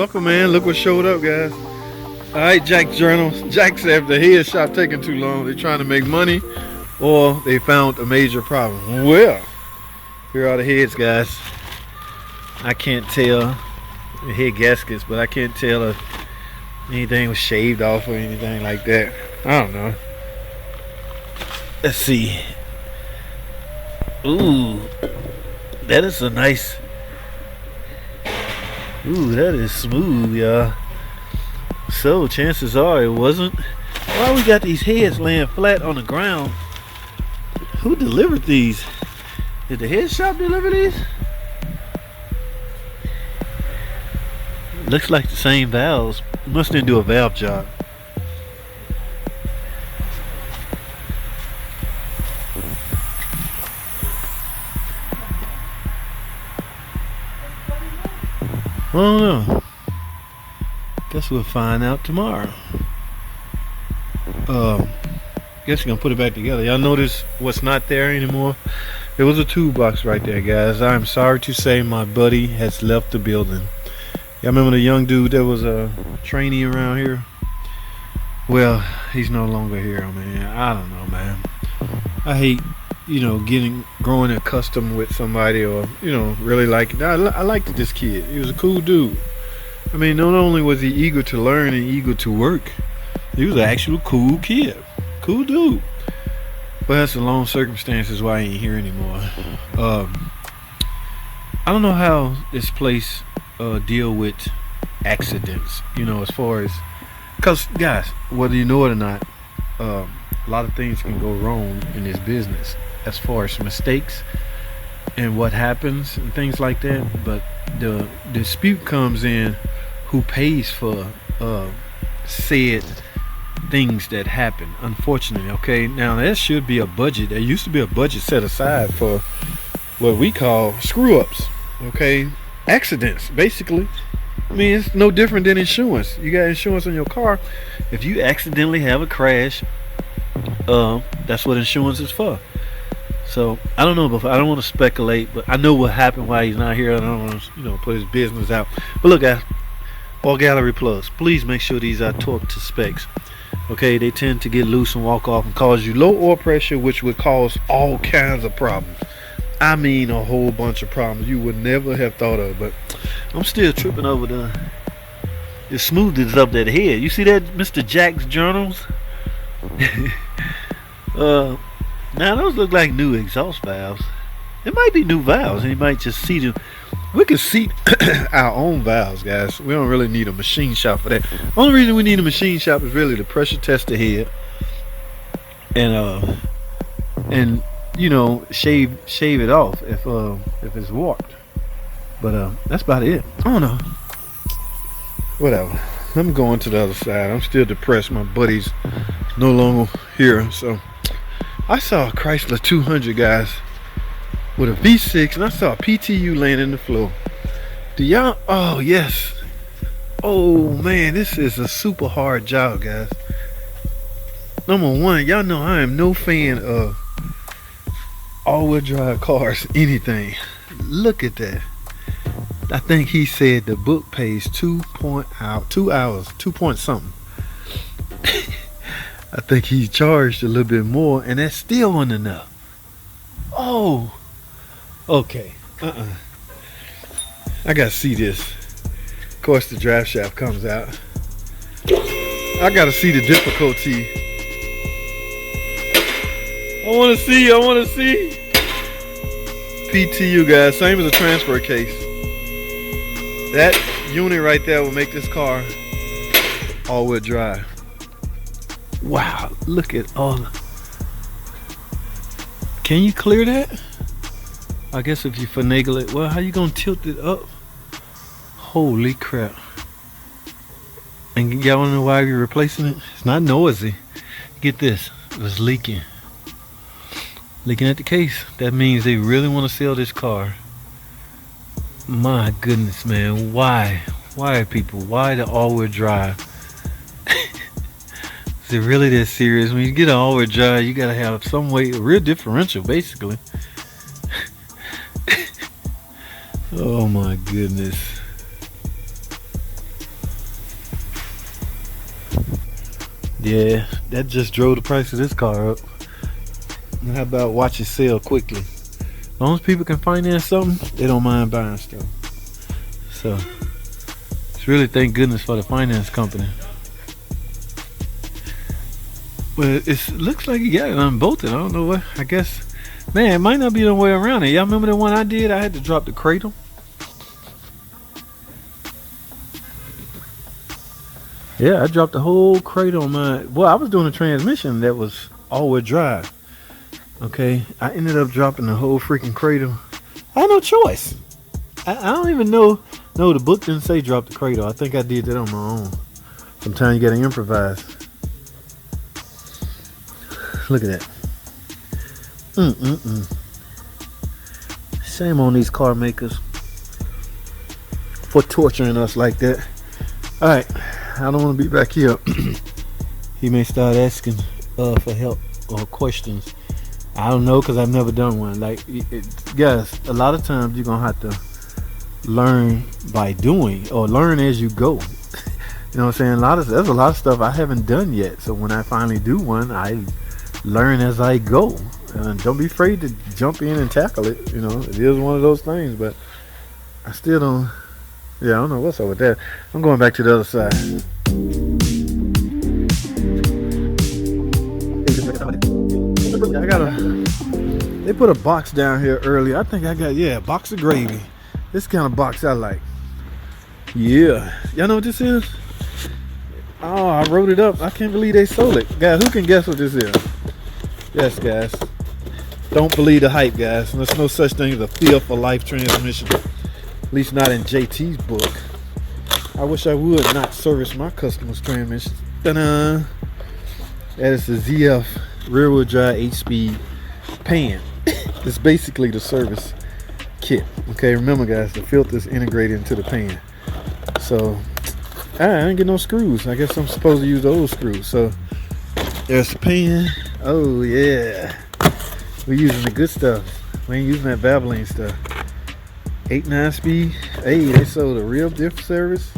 welcome, man. Look what showed up, guys. All right, Jack Journals. Jack said if the head shop taking too long, they're trying to make money, or they found a major problem. Well, here are the heads, guys. I can't tell the head gaskets, but I can't tell if anything was shaved off or anything like that. I don't know. Let's see. Ooh, that is a nice. Ooh, that is smooth, y'all. So chances are it wasn't. Why we got these heads laying flat on the ground? Who delivered these? Did the head shop deliver these? Looks like the same valves. Must didn't do a valve job. I don't know. Guess we'll find out tomorrow. Guess we're gonna put it back together. Y'all notice what's not there anymore? There was a toolbox right there, guys. I'm sorry to say my buddy has left the building. Y'all remember the young dude that was a trainee around here? Well, he's no longer here, man. I don't know, man. I hate, growing accustomed with somebody, or really like. I liked this kid. He was a cool dude. I mean, not only was he eager to learn and eager to work, he was an actual cool kid, cool dude. But that's the long circumstances why he ain't here anymore. I don't know how this place deal with accidents. As far as, cause guys, whether you know it or not, a lot of things can go wrong in this business as far as mistakes and what happens and things like that. But the dispute comes in who pays for said things that happen, unfortunately. Okay, now there should be a budget. There used to be a budget set aside for what we call screw-ups. Okay, accidents, basically. I mean, it's no different than insurance. You got insurance on your car. If you accidentally have a crash, that's what insurance is for. So I don't know, but I don't want to speculate. But I know what happened while he's not here. I don't want to, put his business out. But look, guys, all gallery plugs. Please make sure these are torqued to specs. Okay, they tend to get loose and walk off and cause you low oil pressure, which would cause all kinds of problems. I mean, a whole bunch of problems you would never have thought of. But I'm still tripping over the smoothness of that head. You see that, Mr. Jack's Journals? Now those look like new exhaust valves. It might be new valves, and you might just see them. We can seat our own valves, guys. We don't really need a machine shop for that. Only reason we need a machine shop is really to pressure test the head and shave it off if it's warped. But that's about it. I don't know. Whatever. I'm going to the other side. I'm still depressed. My buddy's no longer here. So I saw a Chrysler 200, guys, with a V6, and I saw a PTU laying in the floor. Do y'all? Oh yes. Oh man, this is a super hard job, guys. Number one, y'all know I am no fan of all-wheel drive cars, anything. Look at that. I think he said the book pays 2 hours, 2 point something. I think he charged a little bit more, and that still wasn't enough. Oh, okay. I gotta see this. Of course, the drive shaft comes out. I gotta see the difficulty. I wanna see. PTU, guys, same as a transfer case. That unit right there will make this car all-wheel drive. Wow, look at all. Can you clear that? I guess if you finagle it. Well, how you gonna tilt it up? Holy crap. And y'all wanna know why we're replacing it? It's not noisy. Get this, it was leaking. Leaking at the case. That means they really want to sell this car. My goodness, man. Why people? Why the all-wheel drive? Is it really that serious? When you get an all-wheel drive, you gotta have some way, a real differential, basically. Oh my goodness. Yeah, that just drove the price of this car up. And how about watch it sell quickly? As long as people can finance something, they don't mind buying stuff. So it's really thank goodness for the finance company. But it looks like you got it unbolted. I don't know what. I guess, man, it might not be no way around it. Y'all remember the one I did? I had to drop the cradle. Yeah, I dropped the whole cradle on mine. Well, I was doing a transmission that was all-wheel drive. Okay, I ended up dropping the whole freaking cradle. I had no choice. I don't even know. No, the book didn't say drop the cradle. I think I did that on my own. Sometimes you gotta improvise. Look at that. Shame on these car makers for torturing us like that. Alright, I don't want to be back here. He may start asking for help or questions. I don't know, because I've never done one. Like, guys, a lot of times you're going to have to learn by doing, or learn as you go. You know what I'm saying? There's a lot of stuff I haven't done yet. So when I finally do one, I learn as I go. And don't be afraid to jump in and tackle it. You know, it is one of those things, but I still don't. Yeah, I don't know what's up with that. I'm going back to the other side. They put a box down here earlier. I think I got, a box of gravy. This kind of box I like. Yeah. Y'all know what this is? Oh, I wrote it up. I can't believe they sold it. Guys, who can guess what this is? Yes, guys. Don't believe the hype, guys. There's no such thing as a feel for life transmission. At least not in JT's book. I wish I would not service my customers' transmission. Ta-da! That is the ZF rear wheel drive 8-speed pan. It's basically the service kit. Okay, remember guys, the filter is integrated into the pan. So I didn't get no screws. I guess I'm supposed to use those screws. So there's the pan. Oh yeah, we're using the good stuff. We ain't using that Valvoline stuff. 8-9 speed. Hey, they sold a real diff service.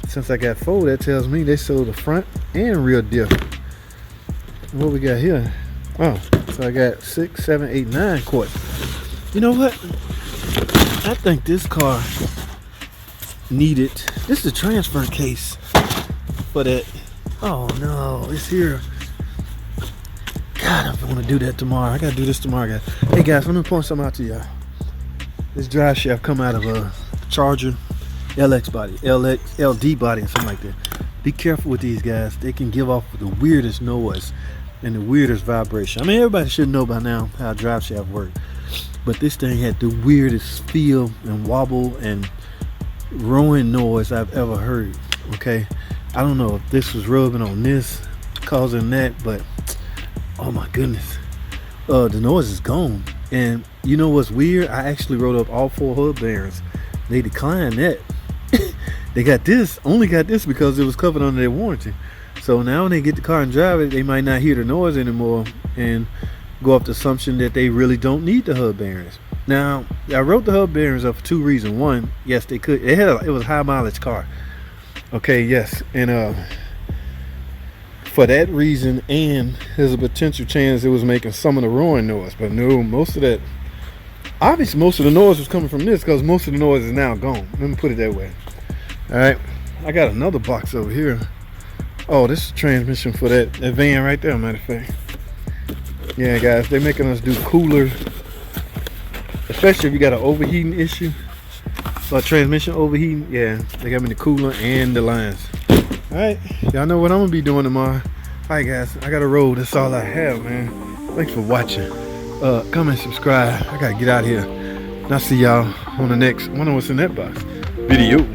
Since I got 4, that tells me they sold the front and rear diff. What we got here? Oh, so I got 6, 7, 8, 9 quarts. You know what? I think this car needed. This is the transfer case for that. Oh no, it's here. God, I want to do that tomorrow. I gotta do this tomorrow, guys. Hey guys, let me point something out to y'all. This drive shaft come out of a Charger LX body, LD body, and something like that. Be careful with these guys. They can give off the weirdest noise and the weirdest vibration. I mean, everybody should know by now how a drive shaft works. But this thing had the weirdest feel and wobble and roaring noise I've ever heard. Okay, I don't know if this was rubbing on this, causing that, but oh my goodness, the noise is gone. And you know what's weird? I actually wrote up all 4 hub bearings. They declined that. They got this, only got this because it was covered under their warranty. So now when they get the car and drive it, they might not hear the noise anymore and go off the assumption that they really don't need the hub bearings. Now, I wrote the hub bearings up for 2 reasons. One, yes, they could. It was a high mileage car. Okay, yes, and for that reason, and there's a potential chance it was making some of the roaring noise. But no, most of that, obviously most of the noise was coming from this because most of the noise is now gone. Let me put it that way. All right, I got another box over here. Oh, this is transmission for that van right there, matter of fact. Yeah, guys, they're making us do cooler, especially if you got an overheating issue, or transmission overheating. Yeah, they got me the cooler and the lines. All right, y'all know what I'm gonna be doing tomorrow. All right, guys, I gotta roll. That's all I have, man. Thanks for watching. Comment, subscribe. I gotta get out of here. And I'll see y'all on the next. I wonder what's in that box. Video.